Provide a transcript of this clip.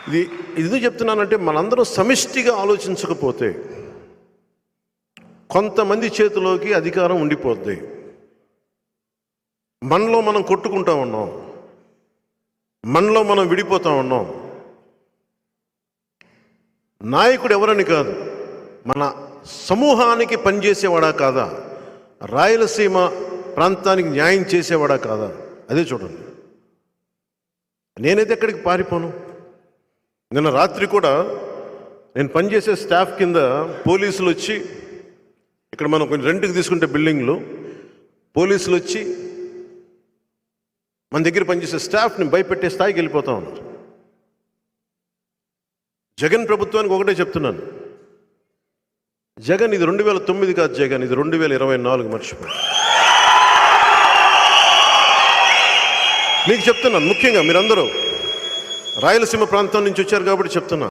ఇది ఎందుకు చెప్తున్నానంటే, మనందరం సమిష్టిగా ఆలోచించకపోతే కొంతమంది చేతిలోకి అధికారం ఉండిపోద్ది. మనలో మనం కొట్టుకుంటా ఉన్నాం, మనలో మనం విడిపోతూ ఉన్నాం. నాయకుడు ఎవరని కాదు, మన సమూహానికి పనిచేసేవాడా కాదా, రాయలసీమ ప్రాంతానికి న్యాయం చేసేవాడా కాదా, అదే చూడండి. నేనైతే ఎక్కడికి పారిపోను. నిన్న రాత్రి కూడా నేను పనిచేసే స్టాఫ్ కింద పోలీసులు వచ్చి, ఇక్కడ మనం కొంచెం రెంట్కి తీసుకుంటే బిల్డింగ్లు, పోలీసులు వచ్చి మన దగ్గర పనిచేసే స్టాఫ్ని భయపెట్టే స్థాయికి వెళ్ళిపోతా ఉన్నారు. జగన్ ప్రభుత్వానికి ఒకటే చెప్తున్నాను, జగన్ ఇది 2009 కాదు, జగన్ ఇది 2024. మర్చిపోయి మీకు చెప్తున్నాను, ముఖ్యంగా మీరందరూ రాయలసీమ ప్రాంతం నుంచి వచ్చారు కాబట్టి చెప్తున్నా.